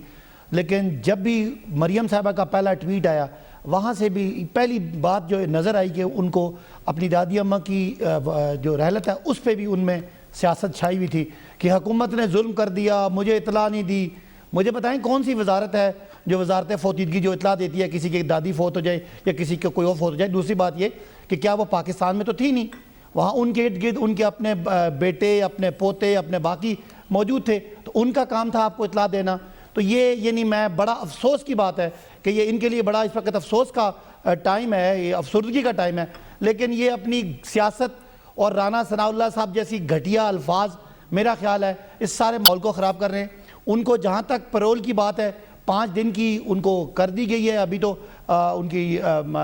लेकिन जब भी मरियम साहबा का पहला ट्वीट आया वहाँ से भी पहली बात जो नज़र आई कि उनको अपनी दादी अम्मा की जो रहलत है उस पर भी उनमें सियासत छाई हुई थी कि हुकूमत ने जुल्म कर दिया, मुझे इतला नहीं दी। मुझे बताएं कौन सी वजारत है जो वजारत फोतीदगी जो इतला देती है किसी की दादी फोत हो जाए या किसी के कोई और फोत हो जाए। दूसरी बात ये कि क्या वो पाकिस्तान में तो थी नहीं, वहाँ उनके इर्द गिर्द उनके अपने बेटे, अपने पोते, अपने बाकी मौजूद थे, तो उनका काम था आपको इतला देना। तो ये यानी मैं बड़ा अफसोस की बात है कि ये इनके लिए बड़ा इस वक्त अफसोस का टाइम है, ये अफसुर्दगी का टाइम है। लेकिन ये अपनी सियासत और राना सनाउल्लाह साहब जैसी घटिया अल्फाज मेरा ख्याल है इस सारे माहौल को ख़राब कर रहे हैं। उनको जहाँ तक पैरोल की बात है 5 दिन की उनको कर दी गई है, अभी तो उनकी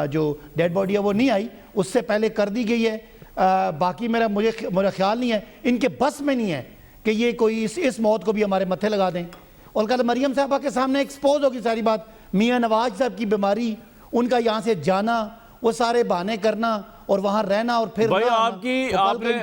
जो डेड बॉडी है वो नहीं आई, उससे पहले कर दी गई है। बाकी मेरा ख्याल नहीं है, इनके बस में नहीं है कि ये कोई इस मौत को भी हमारे मत्थे लगा दें। और कल मरियम साहबा के सामने एक्सपोज होगी सारी बात, मियाँ नवाज साहब की बीमारी, उनका यहाँ से जाना, वो सारे बहाने करना और वहाँ रहना और फिर भाई आपकी आपने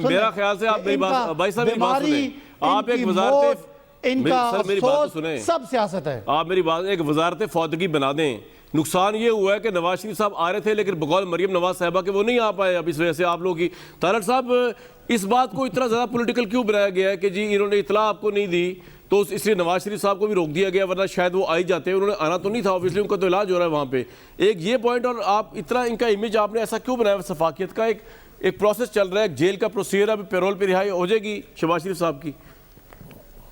मेरा ख्याल से आप मेरी बात भाई साहब मेरी बात सुने, आप एक वजारत इनका मेरी बात तो सुने, सब सियासत है। आप मेरी बात, एक वजारत फौतगी बना दें। नुकसान ये हुआ है कि नवाज शरीफ साहब आ रहे थे लेकिन बकौल मरियम नवाज साहिबा के वो नहीं आ पाए। अब इस वजह से आप लोगों की तारड़ साहब इस बात को इतना ज़्यादा पॉलिटिकल क्यों बनाया गया है कि जी इन्होंने इतला आपको नहीं दी तो इसलिए नवाज शरीफ साहब को भी रोक दिया गया, वरना शायद वो आ ही जाते हैं। उन्होंने आना तो नहीं था, ऑब्वियसली उनका तो इलाज हो रहा है वहाँ पे। एक ये पॉइंट, और आप इतना इनका इमेज आपने ऐसा क्यों बनाया सफाकियत का? एक प्रोसेस चल रहा है, जेल का प्रोसीजर, अभी पैरोल पे रिहाई हो जाएगी शहबाज शरीफ साहब की,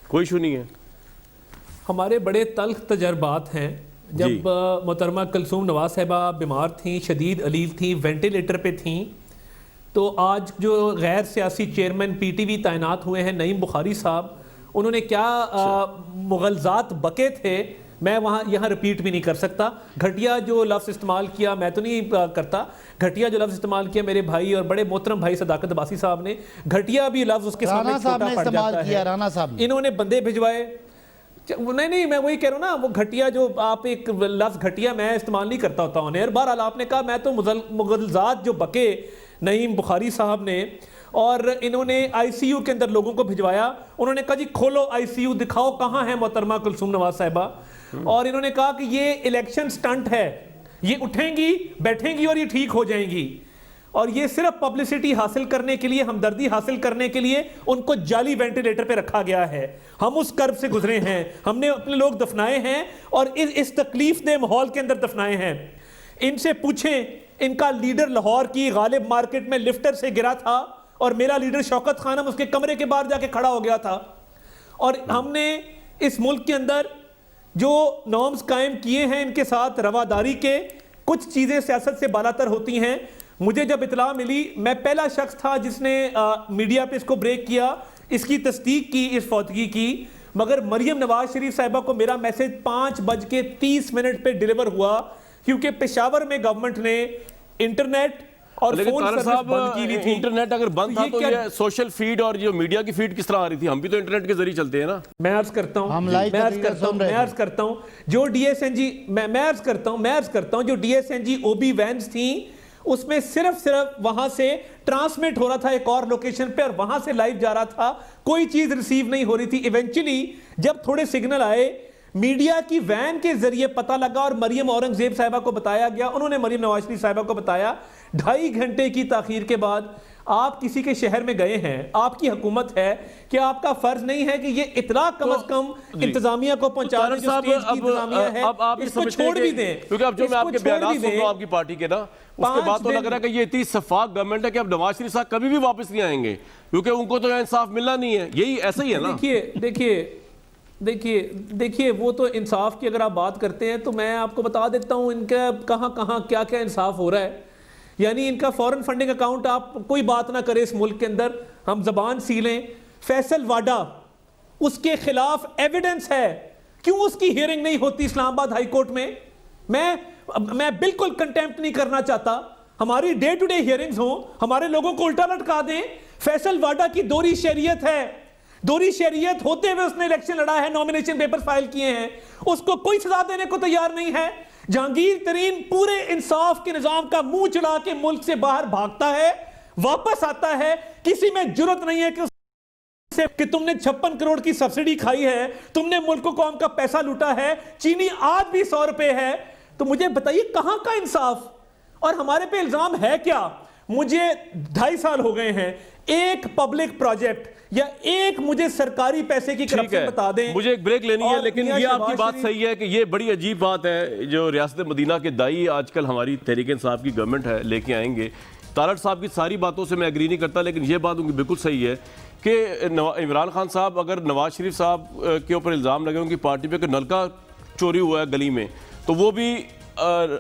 कोई इशू नहीं है। हमारे बड़े तल्ख तजर्बात हैं। जब मोहतरमा कुलसूम नवाज साहिबा बीमार थी, शदीद अलील थी, वेंटिलेटर पे थी, तो आज जो गैर सियासी चेयरमैन PTV तैनात हुए हैं नईम बुखारी साहब, उन्होंने क्या मुगलजात बके थे मैं वहाँ यहाँ रिपीट भी नहीं कर सकता। घटिया जो लफ्ज़ इस्तेमाल किया मैं तो नहीं करता, घटिया जो लफ्ज़ इस्तेमाल किया मेरे भाई और बड़े मोहतरम भाई सदाकत अब्बासी साहब ने, घटिया भी लफ्ज़ उसके सामने छोटा पड़ जाता है। राना साहब इन्होंने बंदे भिजवाए, नहीं मैं वही कह रहा हूँ ना, वो घटिया जो आप एक लफ्ज़ घटिया मैं इस्तेमाल नहीं करता होता हूँ। बहरहाल आपने कहा मैं तो मुगलजात जो बके नईम बुखारी साहब ने, और इन्होंने ICU के अंदर लोगों को भिजवाया। उन्होंने कहा जी खोलो ICU, दिखाओ कहाँ है मोहतरमा कुलसूम नवाज साहिबा। और इन्होंने कहा कि ये इलेक्शन स्टंट है, ये उठेंगी बैठेंगी और ये ठीक हो जाएंगी, और ये सिर्फ पब्लिसिटी हासिल करने के लिए, हमदर्दी हासिल करने के लिए उनको जाली वेंटिलेटर पे रखा गया है। हम उस कर्ब से गुजरे हैं, हमने अपने लोग दफनाए हैं और इस तकलीफ दे माहौल के अंदर दफनाए हैं। इनसे पूछें, इनका लीडर लाहौर की गालिब मार्केट में लिफ्टर से गिरा था और मेरा लीडर शौकत खानम उसके कमरे के बाहर जाके खड़ा हो गया था। और हमने इस मुल्क के अंदर जो नॉर्म्स कायम किए हैं, इनके साथ रवादारी के, कुछ चीज़ें सियासत से बालातर होती हैं। मुझे जब इतला मिली, मैं पहला शख्स था जिसने मीडिया पे इसको ब्रेक किया, इसकी तस्दीक की, इस फौतगी की। मगर मरियम नवाज शरीफ साहिबा को मेरा मैसेज 5:30 पे डिलीवर हुआ, क्योंकि पेशावर में गवर्नमेंट ने इंटरनेट और लेकिन फोन तारड़ सर्विस साहब, बंद की हुई थी। इंटरनेट अगर बंद था तो ये सोशल फीड और जो मीडिया की फीड किस तरह आ रही थी? हम भी तो इंटरनेट के जरिए चलते हैं ना। मैं अर्ज करता हूं, हम लाइव मैं अर्ज करता हूं जो डीएसएनजी, मैं अर्ज करता हूं जो डीएसएनजी ओबी वैन्स थी, उसमें सिर्फ वहां से ट्रांसमिट हो रहा था एक और लोकेशन पे और वहां से लाइव जा रहा था, कोई चीज रिसीव नहीं हो रही थी। इवेंचुअली जब थोड़े सिग्नल आए, मीडिया की वैन के जरिए पता लगा और मरियम औरंगजेब साहिबा को बताया गया, उन्होंने मरियम नवाज शरीफ साहिबा को बताया। 2.5 घंटे की ताखीर के बाद आप किसी के शहर में गए हैं, आपकी हुकूमत है, कि आपका फर्ज नहीं है कि ये इतना कम से कम इंतजामिया को पहुंचा दें, जो स्टेज की इंतजामिया है, अब आप इसको छोड़ भी दें। क्योंकि अब जो मैं आपके बयान सुन रहा हूं आपकी पार्टी के ना, उसके बाद तो लग रहा है कि ये इतनी शफाफ गवर्नमेंट है कि अब नवाज शरीफ साहब कभी भी वापस नहीं आएंगे, क्योंकि उनको तो इंसाफ मिलना नहीं है। यही ऐसा ही है ना। देखिए वो तो इंसाफ की अगर आप बात करते हैं तो मैं आपको बता देता हूं इनका कहां क्या क्या इंसाफ हो रहा है। यानी इनका फॉरेन फंडिंग अकाउंट, आप कोई बात ना करें इस मुल्क के अंदर, हम जबान सीलें। फैसल वाडा, उसके खिलाफ एविडेंस है, क्यों उसकी हियरिंग नहीं होती इस्लामाबाद हाई कोर्ट में? मैं बिल्कुल कंटेम्प्ट नहीं करना चाहता, हमारी डे टू डे हियरिंग्स हो, हमारे लोगों को उल्टा लटका दें। फैसल वाडा की दोहरी शरीयत है, दोहरी शरीयत होते हुए उसने इलेक्शन लड़ा है, नॉमिनेशन पेपर फाइल किए हैं, उसको कोई सजा देने को तैयार नहीं है। जहांगीर तरीन पूरे इंसाफ के निजाम का मुंह चढ़ा के मुल्क से बाहर भागता है, वापस आता है, किसी में जुर्रत नहीं है कि तुमने 56 करोड़ की सब्सिडी खाई है, तुमने मुल्क को कौम का पैसा लूटा है, चीनी आज भी 100 रुपए है। तो मुझे बताइए कहां का इंसाफ? और हमारे पे इल्जाम है क्या? मुझे 2.5 साल हो गए हैं, एक पब्लिक प्रोजेक्ट या एक मुझे सरकारी पैसे की करप्शन बता दें। मुझे एक ब्रेक लेनी है, लेकिन ये आपकी बात सही है कि ये बड़ी अजीब बात है जो रियासत मदीना के दाई आजकल हमारी तहरीक इंसाफ की गवर्नमेंट है लेके आएंगे। तारड़ साहब की सारी बातों से मैं एग्री नहीं करता, लेकिन ये बात उनकी बिल्कुल सही है कि इमरान खान साहब, अगर नवाज शरीफ साहब के ऊपर इल्ज़ाम लगे उनकी पार्टी पे कि नलका चोरी हुआ है गली में, तो वो भी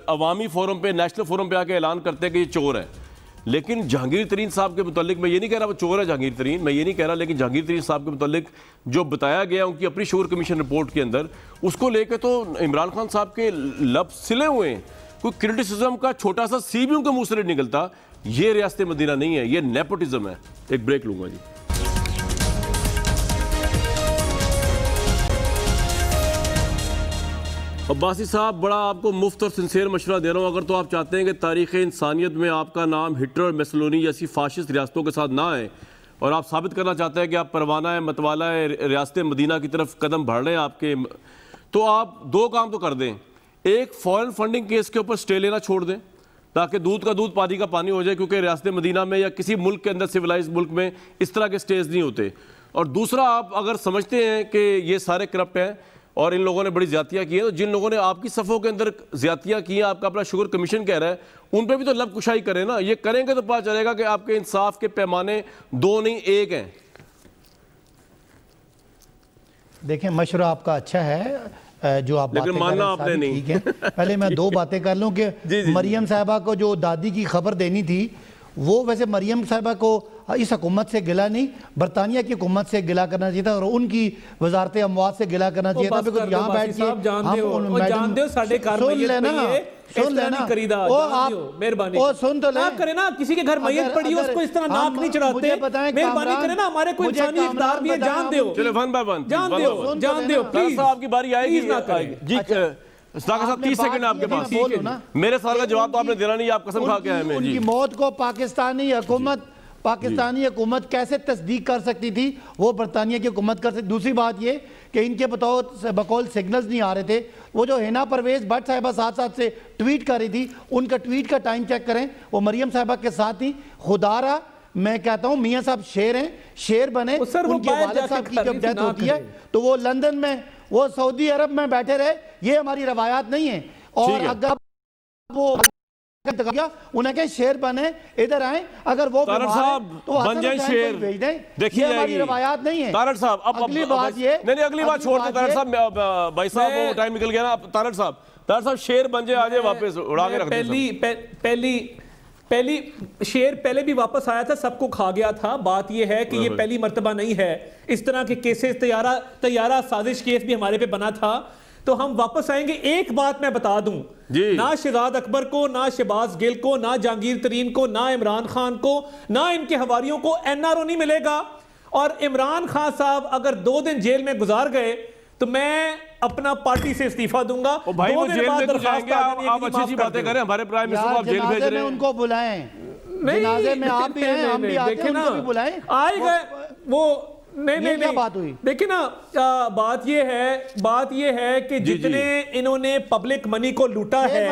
अवामी फोरम पे, नेशनल फोरम पे आके ऐलान करते हैं कि ये चोर है। लेकिन जहांगीर तरीन साहब के मुतालिक, मैं ये नहीं कह रहा वो चोर है जहांगीर तरीन, मैं ये नहीं कह रहा, लेकिन जहांगीर तरीन साहब के मुतालिक जो बताया गया उनकी अपनी शूर कमीशन रिपोर्ट के अंदर, उसको लेकर तो इमरान खान साहब के लब सिले हुए हैं। कोई क्रिटिसिज्म का छोटा सा सी भी उनके मुंह से नहीं निकलता। ये रियासत मदीना नहीं है, ये नेपोटिज्म है। एक ब्रेक लूंगा जी। अब्बासी साहब, बड़ा आपको मुफ्त और सिंसियर मशवरा दे रहा हूँ। अगर तो आप चाहते हैं कि तारीख़ इंसानियत में आपका नाम हिटलर और मेसलोनी जैसी फाशिस्ट रियासतों के साथ ना आए, और आप साबित करना चाहते हैं कि आप परवाना है, मतवाला है, रियासत मदीना की तरफ कदम बढ़ रहे हैं आपके, तो आप 2 काम तो कर दें। एक, फॉरेन फंडिंग केस के ऊपर स्टे लेना छोड़ दें ताकि दूध का दूध पानी का पानी हो जाए, क्योंकि रियासत मदीना में या किसी मुल्क के अंदर, सिविलाइज मुल्क में इस तरह के स्टेज नहीं होते। और दूसरा, आप अगर समझते हैं कि ये सारे करप्ट हैं और इन लोगों ने बड़ी ज्यादतियां की हैं, तो जिन लोगों ने आपकी सफ़ों के अंदर ज्यादतियां की हैं, आपका अपना शुगर कमीशन कह रहा है, उन पर भी तो लब कुशाई करें ना। ये करेंगे तो पता चलेगा कि आपके इंसाफ के पैमाने 2 नहीं 1 हैं। देखें, मशवरा आपका अच्छा है जो आप लेकिन मानना आपने नहीं। ठीक है, पहले मैं 2 बातें कर लूं कि मरियम साहिबा को जो दादी की खबर देनी थी, वो वैसे मरियम साहिबा को इस हुकूमत से गिला नहीं, बरतानिया की हुकूमत से गिला करना चाहिए था और उनकी वजारत अमवात से गिला करना चाहिए था। यहाँ बैठ के सुन तो ले करे ना, किसी के घर मैयत पड़ी हो उसको इस तरह नाक नहीं चढ़ाते, मेहरबानी करें ना, हमारे कोई इंसानी इक़्तिदार भी है, जान दो, चलो वन बाय वन, जान दो प्लीज। आपकी बारी आएगी जी। साहब 30 सेकंड आपके पास, मेरे सवाल का जवाब तो आपने देना नहीं, आप कसम खा के आए। उनकी मौत को पाकिस्तानी हुकूमत कैसे तस्दीक कर सकती थी? वो बरतानिया की हुकूमत कर सकती। दूसरी बात ये कि इनके बकौल सिग्नल्स नहीं आ रहे थे। वो जो हिना परवेज भट्ट साहिबा साथ साथ से ट्वीट कर रही थी, उनका ट्वीट का टाइम चेक करें, वो मरियम साहिबा के साथ थी। खुदारा मैं कहता हूँ मियाँ साहब शेर हैं, शेर बने। उनके वालिद साहब की जब डेथ होती है तो वो लंदन में, वो सऊदी अरब में बैठे रहे। ये हमारी रवायात नहीं है। और अगर वो उन्हें कहें शेर बने, इधर आए, अगर वो तारड़ साहब तो बन जाए शेर, भेज दें। देखिए हमारी रवायात नहीं है। तारड़ साहब, अब अगली बात ये नहीं, अगली बात छोड़ दो तारड़ साहब, भाई साहब वो टाइम निकल गया ना। तारड़ साहब शेर बन जाए, आ जाए वापस, उड़ा के रख दे। पहली शेर पहले भी वापस आया था, सबको खा गया था। बात यह है कि ये पहली मर्तबा नहीं है, इस तरह के केसेस तैयारा साजिश केस भी हमारे पे बना था। तो हम वापस आएंगे। एक बात मैं बता दूं, ना शहजाद अकबर को, ना शहबाज गिल को, ना जहांगीर तरीन को, ना इमरान खान को, ना इनके हवारियों को एनआरओ नहीं मिलेगा। और इमरान खान साहब अगर 2 दिन जेल में गुजार गए तो मैं अपना पार्टी से इस्तीफा दूंगा। भाई वो जेल में जाएंगे, आप अच्छी अच्छी बातें करें, हमारे प्राइम मिनिस्टर को आप जेल भेज रहे हैं। उनको बुलाएं, जनाजे में आप भी हैं, हम भी आते हैं, उनको भी बुलाएं। आए गए वो नहीं क्या बात हुई? देखिए ना, बात ये है कि जितने इन्होंने पब्लिक मनी को लूटा है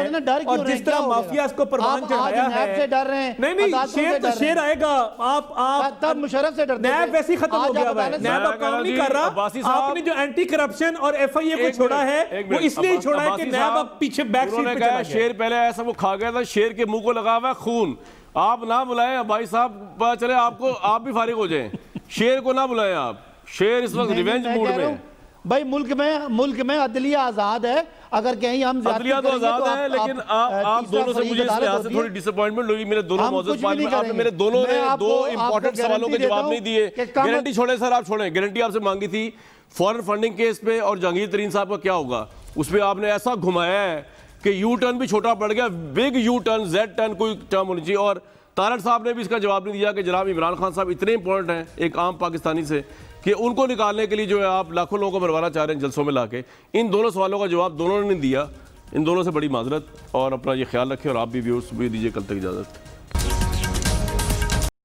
और जिस तरह माफिया को परवान चढ़ाया है, से डर रहे हैं। नहीं शेर तो शेर आएगा। आप तब मुशर्रफ से डरते नैब वैसे ही खत्म हो गया है, नैब अब काम नहीं कर रहा। आपने जो एंटी करप्शन और FIA को छोड़ा है वो इसलिए छोड़ा है कि नैब अब पीछे बैक सीट पे चला गया। शेर पहले ऐसा वो खा गया था, शेर के मुंह को लगा हुआ खून। आप ना बुलाएं भाई साहब, पता चले आपको, आप भी फारिग हो जाएं। शेर को ना बुलाएं आप, शेर इस वक्त रिवेंज मूड में है। भाई मुल्क में अदलिया आजाद है, अगर कहीं हम अदलिया तो आजाद है, लेकिन आप दोनों से मुझे इस लिहाज से थोड़ी डिसअपॉइंटमेंट हुई। मेरे दोनों मौजूद आपने मेरे दोनों ने 2 इंपॉर्टेंट सवालों के जवाब नहीं दिए। गारंटी छोड़े सर, आप छोड़ें। गारंटी आपसे मांगी थी फॉरेन फंडिंग केस पे और जहांगीर तरीन साहब का क्या होगा, उस पर आपने ऐसा घुमाया है कि यू टर्न भी छोटा पड़ गया। Big U turn, Z turn कोई टर्म होनी चाहिए। और तारड़ साहब ने भी इसका जवाब नहीं दिया कि जनाब इमरान खान साहब इतने इंपॉर्टेंट हैं एक आम पाकिस्तानी से कि उनको निकालने के लिए जो है आप लाखों लोगों को मरवाना चाह रहे हैं जलसों में लाके। इन दोनों सवालों का जवाब दोनों ने नहीं दिया। इन दोनों से बड़ी माजरत, और अपना ये ख्याल रखें और आप भी व्यूअर्स भी दीजिए कल तक इजाज़त।